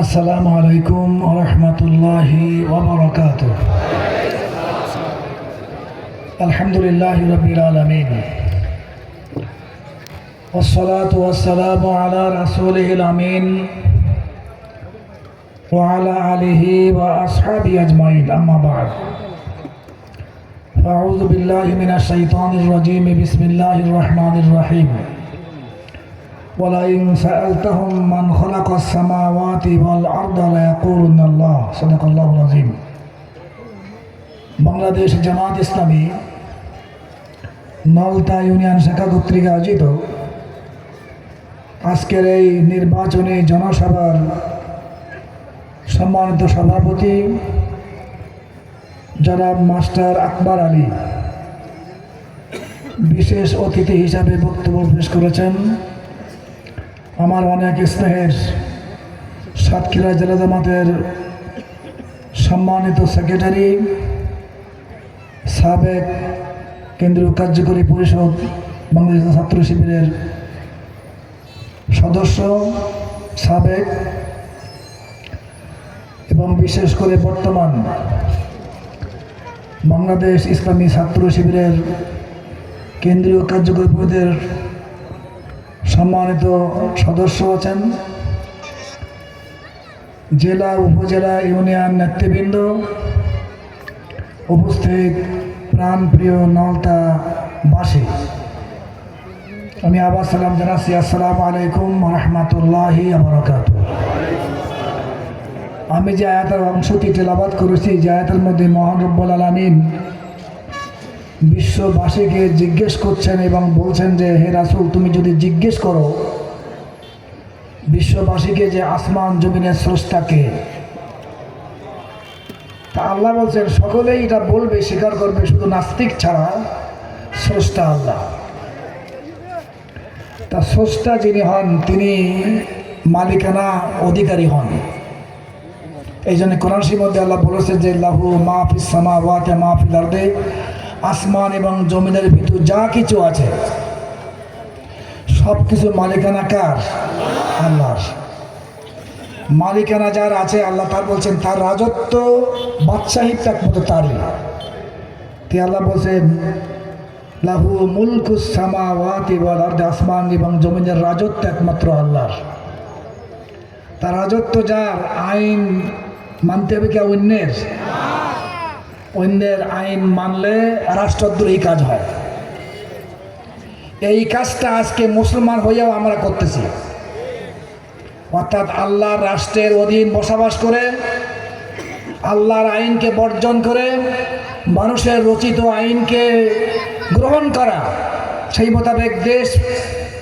আসসালামু আলাইকুম ওয়া রাহমাতুল্লাহি ওয়া বারাকাতুহু। আলহামদুলিল্লাহি রাব্বিল আলামিন ওয়াসসালাতু ওয়াসসালামু আলা রাসূলিহিল আমিন ওয়া আলা আলিহি ওয়া আসহাবিহি আজমাইন, আম্মা বা'দ। আউযু বিল্লাহি মিনাশ শাইতানির রাজীম। বিসমিল্লাহির রহমানির রহিম। وَلَئِنْ سَأَلْتَهُمْ مَنْ خَلَقَ السَّمَاوَاتِ وَالْأَرْضَ لَيَقُولُنَّ اللَّهُ صدق الله العظيم। বাংলাদেশ জামাত ইসলামী নলতা ইউনিয়ন শাখা কর্তৃক আয়োজিত আজকের এই নির্বাচনী জনসভার সম্মানিত সভাপতি জনাব মাস্টার আকবর আলী বিশেষ অতিথি হিসাবে বক্তব্য পেশ করেছেন। আমার অনেক স্নেহের সাতক্ষীরা জেলা জামাতের সম্মানিত সেক্রেটারি, সাবেক কেন্দ্রীয় কার্যকরী পরিষদ বাংলাদেশ ছাত্র শিবিরের সদস্য, সাবেক এবং বিশেষ করে বর্তমান বাংলাদেশ ইসলামী ছাত্র শিবিরের কেন্দ্রীয় কার্যকরী পরিষদের সম্মানিত সদস্য আছেন, জেলা উপজেলা ইউনিয়ন নেতৃবৃন্দ, উপস্থিত প্রাণপ্রিয় নলতাবাসী, আমি আবার সালাম জানাচ্ছি। আসসালামু আলাইকুম ওয়া রাহমাতুল্লাহি ওয়া বারাকাতুহু। আমি যে আয়াতের অংশটি তেলাওয়াত করেছি, যে আয়াতের মধ্যে মহান রব্বুল আলামিন বিশ্ববাসীকে জিজ্ঞেস করছেন এবং বলছেন যে, হে রাসূল, তুমি যদি জিজ্ঞেস করো বিশ্ববাসীকে যে আসমান জমিনের স্রষ্টাকে, তা আল্লাহ বলছেন সকলেই এটা বলবে, স্বীকার করবে, শুধু নাস্তিক ছাড়া স্রষ্টা আল্লাহ। তা স্রষ্টা যিনি হন তিনি মালিকানা অধিকারী হন। এই জন্য কোরআন শরীফের মধ্যে আল্লাহ বলেছেন যে লাহু মা ফিস সামাওয়াতি ওয়া মা ফিল আরদি, আসমান এবং জমিনের ভিতর যা কিছু আছে সব কিছু মালিকানা কার? আল্লাহর। মালিকানা যার আছে আল্লাহ তার বলছেন, তার রাজত্ব বাদশাহিত্ব একমাত্র তারই। তে আল্লাহ বলছেন লাহু মুলকুস সামাওয়াতি ওয়াল আরদি, আসমান এবং জমিনের রাজত্ব একমাত্র আল্লাহর। তার রাজত্ব যার, আইন মানতে হবে কি অন্যের? অন্যের আইন মানলে রাষ্ট্রদ্রোহী কাজ হয়। এই কাজটা আজকে মুসলমান হইয়াও আমরা করতেছি। অর্থাৎ আল্লাহর রাষ্ট্রের অধীন বসবাস করে আল্লাহর আইনকে বর্জন করে মানুষের রচিত আইনকে গ্রহণ করা, সেই মোতাবেক দেশ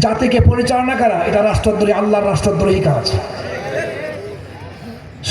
জাতিকে পরিচালনা করা, এটা রাষ্ট্রদ্রোহী, আল্লাহর রাষ্ট্রদ্রোহী কাজ।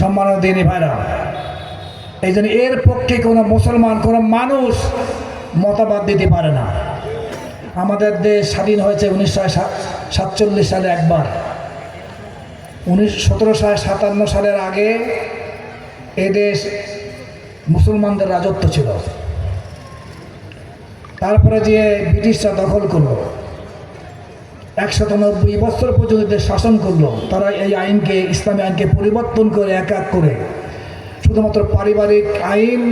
সম্মানিত দিনী ভাইরা, এই জন্য এর পক্ষে কোনো মুসলমান, কোনো মানুষ মতবাদ দিতে পারে না। আমাদের দেশ স্বাধীন হয়েছে 1947 সালে একবার। 1757 সালের আগে এদেশ মুসলমানদের রাজত্ব ছিল। তারপরে যে ব্রিটিশরা দখল করলো, 190 বছর পর্যন্ত দেশ শাসন করলো। তারা এই আইনকে, ইসলামী আইনকে পরিবর্তন করে এক এক করে শুধুমাত্র পারিবারিক আইন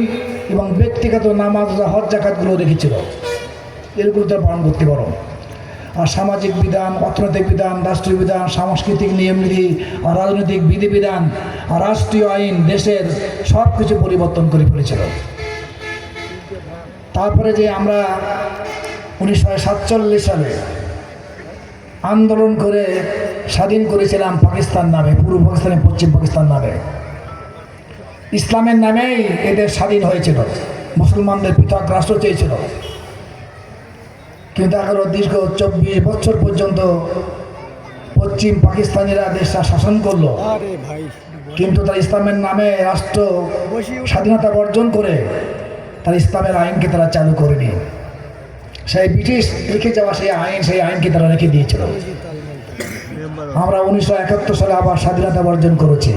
এবং ব্যক্তিগত নামাজ, হজ, যাকাতগুলো রেখেছিল। এগুলো তো পালন করতে পারো। আর সামাজিক বিধান, অর্থনৈতিক বিধান, রাষ্ট্রীয় বিধান, সাংস্কৃতিক নিয়মনীতি, আর রাজনৈতিক বিধিবিধান, আর রাষ্ট্রীয় আইন, দেশের সব কিছু পরিবর্তন করে ফেলেছিল। তারপরে যে আমরা 1947 সালে আন্দোলন করে স্বাধীন করেছিলাম পাকিস্তান নামে, পূর্ব পাকিস্তানে পশ্চিম পাকিস্তান নামে, ইসলামের নামেই এদের স্বাধীন হয়েছিল। মুসলমানদের পৃথক রাষ্ট্র চেয়েছিল, কিন্তু এখনো দীর্ঘ 24 বছর পর্যন্ত পশ্চিম পাকিস্তানিরা দেশটা শাসন করলো। কিন্তু তারা ইসলামের নামে রাষ্ট্র স্বাধীনতা বর্জন করে তারা ইসলামের আইনকে তারা চালু করেনি। সেই ব্রিটিশ রেখে যাওয়া সেই আইনকে তারা রেখে দিয়েছিল। আমরা 1971 সালে আবার স্বাধীনতা বর্জন করেছি।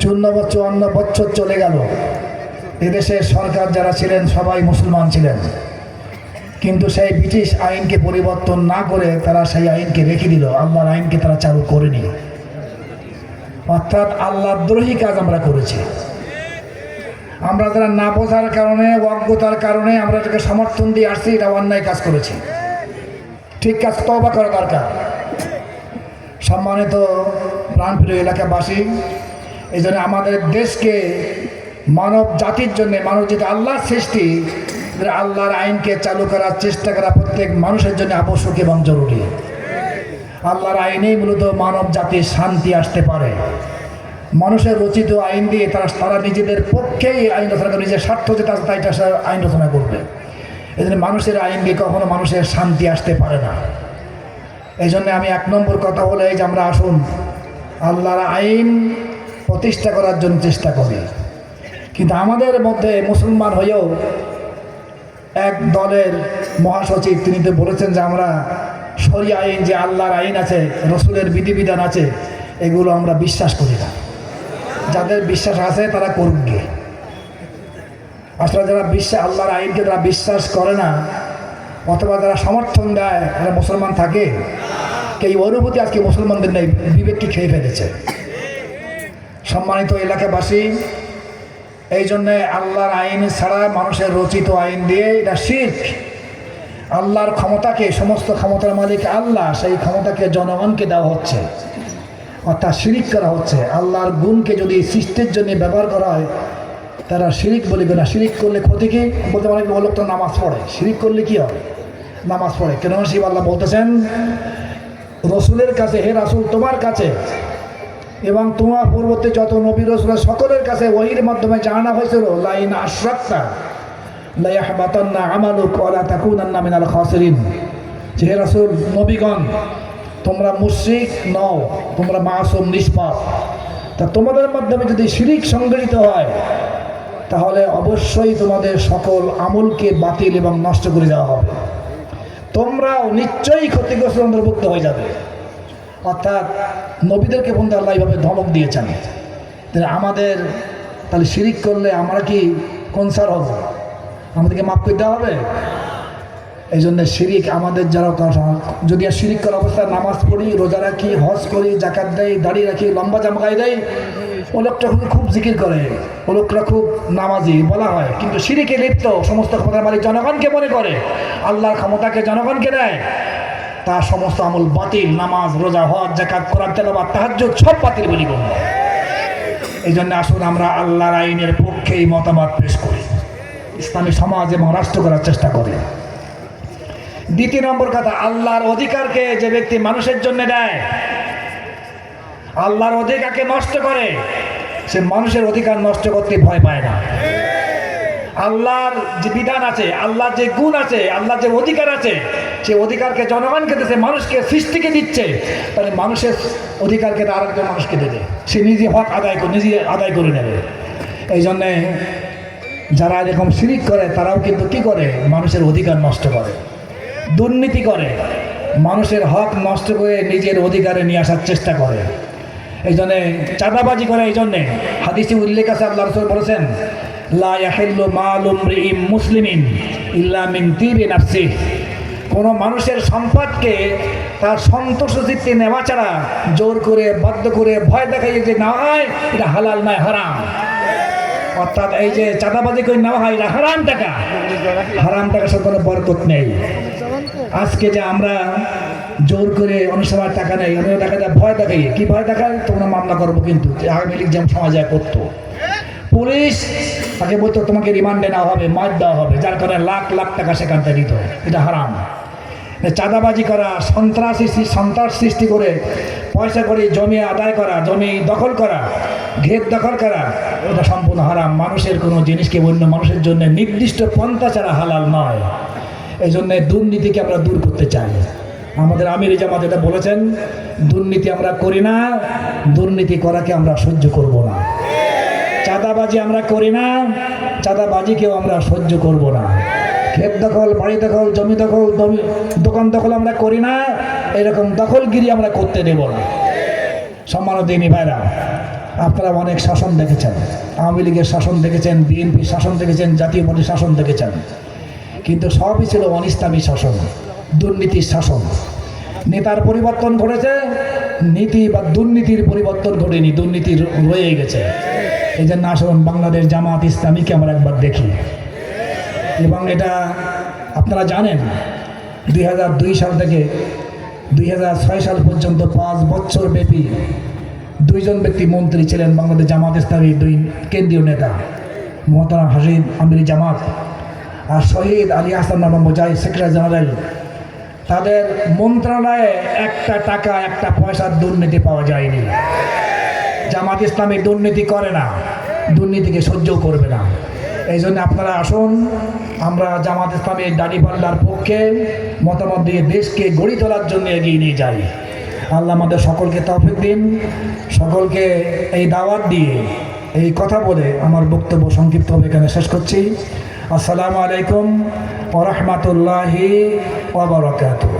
54 বছর চলে গেল। এদেশের সরকার যারা ছিলেন সবাই মুসলমান ছিলেন, কিন্তু সেই ব্রিটিশ আইনকে পরিবর্তন না করে তারা সেই আইনকে রেখে দিল, আল্লাহর আইনকে তারা চালু করেনি। অর্থাৎ আল্লাহদ্রোহী কাজ আমরা করেছি। আমরা যারা না বোঝার কারণে, অজ্ঞতার কারণে আমরা যাকে সমর্থন দিয়ে আসছি, এটা অন্যায় কাজ করেছি। ঠিক কাজ তওবা করা দরকার। সম্মানিত প্রাণপ্রিয় এলাকাবাসী, এই জন্য আমাদের দেশকে মানব জাতির জন্য, মানব যেটা আল্লাহর সৃষ্টি, আল্লাহর আইনকে চালু করার চেষ্টা করা প্রত্যেক মানুষের জন্য আবশ্যক এবং জরুরি। আল্লাহর আইনেই মূলত মানব জাতির শান্তি আসতে পারে। মানুষের রচিত আইন দিয়ে তারা নিজেদের পক্ষেই আইন রচনা করে, নিজের স্বার্থ যেটা আছে তাই আইন রচনা করবে। এই জন্য মানুষের আইন দিয়ে কখনো মানুষের শান্তি আসতে পারে না। এই জন্য আমি 1 নম্বর কথা হলো এই যে আমরা আসুন আল্লাহর আইন প্রতিষ্ঠা করার জন্য চেষ্টা করি। কিন্তু আমাদের মধ্যে মুসলমান হয়েও এক দলের মহাসচিব তিনি তো বলেছেন যে আমরা শরিয়া আইন, যে আল্লাহর আইন আছে, রসুলের বিধিবিধান আছে, এগুলো আমরা বিশ্বাস করি না। যাদের বিশ্বাস আছে তারা করুক গিয়ে। আসলে যারা আল্লাহর আইনকে যারা বিশ্বাস করে না অথবা যারা সমর্থন দেয়, তারা মুসলমান থাকে? এই অনুভূতি আজকে মুসলমানদের নেই, বিবেককে খেয়ে ফেলেছে। সম্মানিত এলাকাবাসী, এই জন্যে আল্লাহর আইন ছাড়া মানুষের রচিত আইন দিয়ে এটা শিরক। আল্লাহর ক্ষমতাকে, সমস্ত ক্ষমতার মালিক আল্লাহ, সেই ক্ষমতাকে জনগণকে দেওয়া হচ্ছে, অর্থাৎ শিরিক করা হচ্ছে। আল্লাহর গুণকে যদি সৃষ্টির জন্য ব্যবহার করা হয় তারা শিরিক বলি না। শিরিক করলে ক্ষতি কি? বলতে পারে লোক তো নামাজ পড়ে, শিরিক করলে কি হয়? নামাজ পড়ে। কেন শিব আল্লাহ বলতেছেন রসুলের কাছে, হে রাসূল তোমার কাছে এবং তোমার পূর্ববর্তী যত নবী রাসূল সকলের কাছে ওহীর মাধ্যমে জানানো হয়েছিল, লা ইন আশরাকতা লা ইয়াহবাতান্না আমালুক ওয়া লা তাকুনান্না মিনাল খাসিরিন। যে হে রাসূল, নবীগণ তোমরা মুশরিক নও, তোমরা মাসুম, নিষ্পাপ। তা তোমাদের মাধ্যমে যদি শিরিক সংগঠিত হয় তাহলে অবশ্যই তোমাদের সকল আমলকে বাতিল এবং নষ্ট করে দেওয়া হবে, তোমরাও নিশ্চয়ই ক্ষতিগ্রস্ত অন্তর্ভুক্ত হয়ে যাবে। অর্থাৎ নবীদেরকে বন্ধু আল্লাহ এইভাবে ধমক দিয়েছেন। আমাদের তাহলে শিরিক করলে আমরা কি কনসার হব? আমাদেরকে মাফ করে দেওয়া হবে? এই জন্য শিরিক আমাদের যারা, যদি আর শিরিক করার অবস্থায় নামাজ পড়ি, রোজা রাখি, হজ করি, জাকাত দেয়, দাড়ি রাখি, লম্বা জামগাই দেয়, ও লোকটা খুব জিকির করে, ও লোকটা খুব নামাজি বলা হয়, কিন্তু শিরিকে লিপ্ত, সমস্ত ক্ষমতার মালিক জনগণকে মনে করে, আল্লাহর ক্ষমতাকে জনগণকে দেয়, তার সমস্ত আমল বাতিল। নামাজ, রোজা, হজ, জাকাত, কোরআন তেলাওয়াত, তাহাজ্জুদ সব বাতিল বলি গণ্য। এই জন্য আসুন আমরা আল্লাহর আইনের পক্ষেই মতামত পেশ করি, ইসলামী সমাজ এবং রাষ্ট্র করার চেষ্টা করি। 2 নম্বর কথা, আল্লাহর অধিকারকে যে ব্যক্তি মানুষের জন্য দেয়, আল্লাহর অধিকারকে নষ্ট করে, সে মানুষের অধিকার নষ্ট করতে ভয় পায় না। আল্লাহর যে বিধান আছে, আল্লাহর যে গুণ আছে, আল্লাহর যে অধিকার আছে, সেই অধিকারকে জনগণকে দিচ্ছে, মানুষকে, সৃষ্টিকে দিচ্ছে, তাহলে মানুষের অধিকারকে আরেকজন মানুষকে দেবে, সে নিজে হক নিজে আদায় করে নেবে। এই জন্যে যারা এরকম শিরিক করে তারাও কিন্তু কি করে? মানুষের অধিকার নষ্ট করে, দুর্নীতি করে, মানুষের হক নষ্ট করে নিজের অধিকারে নিয়ে আসার চেষ্টা করে। এই জন্যে চাঁদাবাজি করে। এই জন্যে হাদিসে উল্লেখ আছে, আল্লাহ রাসূল বলেছেন, লা ইয়াহিল্লু মালু ইমরিইন মুসলিমিন ইল্লা মিন তিবি নাফসিহি। কোনো মানুষের সম্পদকে তার সন্তোষ চিত্তে নেওয়া ছাড়া, জোর করে, বাধ্য করে, ভয় দেখাইয়ে যে নেওয়া হয়, এটা হালাল নয়, হারাম। অর্থাৎ এই যে চাঁদাবাজি করে নেওয়া হয়, এটা হারাম টাকা, হারাম টাকার সাথে কোনো বরকত নেই। আজকে যে আমরা জোর করে অনেক সময় টাকা নেই, অনেক টাকা দেয়, ভয় দেখাই। কি ভয় দেখায়? তোমরা মামলা করবো, কিন্তু আওয়ামী লীগ যেমন সমাজে করতো, পুলিশ তাকে বলতো তোমাকে রিমান্ডে নেওয়া হবে, মার দেওয়া হবে, যার কারণে লাখ লাখ টাকা সেখান থেকে দিত। এটা হারাম। চাঁদাবাজি করা, সন্ত্রাস সৃষ্টি করে পয়সা করে জমি আদায় করা, জমি দখল করা, ঘের দখল করা, এটা সম্পূর্ণ হারাম। মানুষের কোনো জিনিসকে অন্য মানুষের জন্য নির্দিষ্ট পন্থা ছাড়া হালাল নয়। এই জন্যে দুর্নীতিকে আমরা দূর করতে চাই। আমাদের আমির জামাত এটা বলেছেন, দুর্নীতি আমরা করি না, দুর্নীতি করাকে আমরা সহ্য করব না। চাঁদাবাজি আমরা করি না, চাঁদাবাজিকেও আমরা সহ্য করব না। ক্ষেত দখল, বাড়ি দখল, জমি দখল, দোকান দখল আমরা করি না, এরকম দখলগিরি আমরা করতে দেব না। সম্মানিত দিনী ভাইরা, আপনারা অনেক শাসন দেখেছেন, আওয়ামী লীগের শাসন দেখেছেন, বিএনপির শাসন দেখেছেন, জাতীয় পার্টির শাসন দেখেছেন, কিন্তু সবই ছিল অনিসলামী শাসন, দুর্নীতির শাসন। নেতার পরিবর্তন ঘটেছে, নীতি বা দুর্নীতির পরিবর্তন ঘটেনি, দুর্নীতি রয়ে গেছে। এই জন্য আসুন বাংলাদেশ জামাত ইসলামীকে আমরা একবার দেখি। এবং এটা আপনারা জানেন 2002 সাল থেকে 2006 সাল পর্যন্ত 5 বছর ব্যাপী 2 জন ব্যক্তি মন্ত্রী ছিলেন বাংলাদেশ জামাত ইসলামী 2 কেন্দ্রীয় নেতা, মোহতারাম হাশিম আমির জামাত আর শহীদ আলী হাসান মুজাহিদ সেক্রেটারি জেনারেল। তাদের মন্ত্রণালয়ে একটা টাকা একটা পয়সার দুর্নীতি পাওয়া যায়নি। জামাত ইসলামী দুর্নীতি করে না, দুর্নীতিকে সহ্য করবে না। এই জন্য আপনারা আসুন, আমরা জামাত ইসলামের দাঁড়িপাল্লার পক্ষে মতামত দিয়ে দেশকে গড়ে তোলার জন্য এগিয়ে নিয়ে যাই। আল্লাহ আমাদের সকলকে তৌফিক দিন। সকলকে এই দাওয়াত দিয়ে এই কথা বলে আমার বক্তব্য সংক্ষিপ্তভাবে এখানে শেষ করছি। আসসালামু আলাইকুম ওয়া রাহমাতুল্লাহি ওয়া বারাকাতুহু।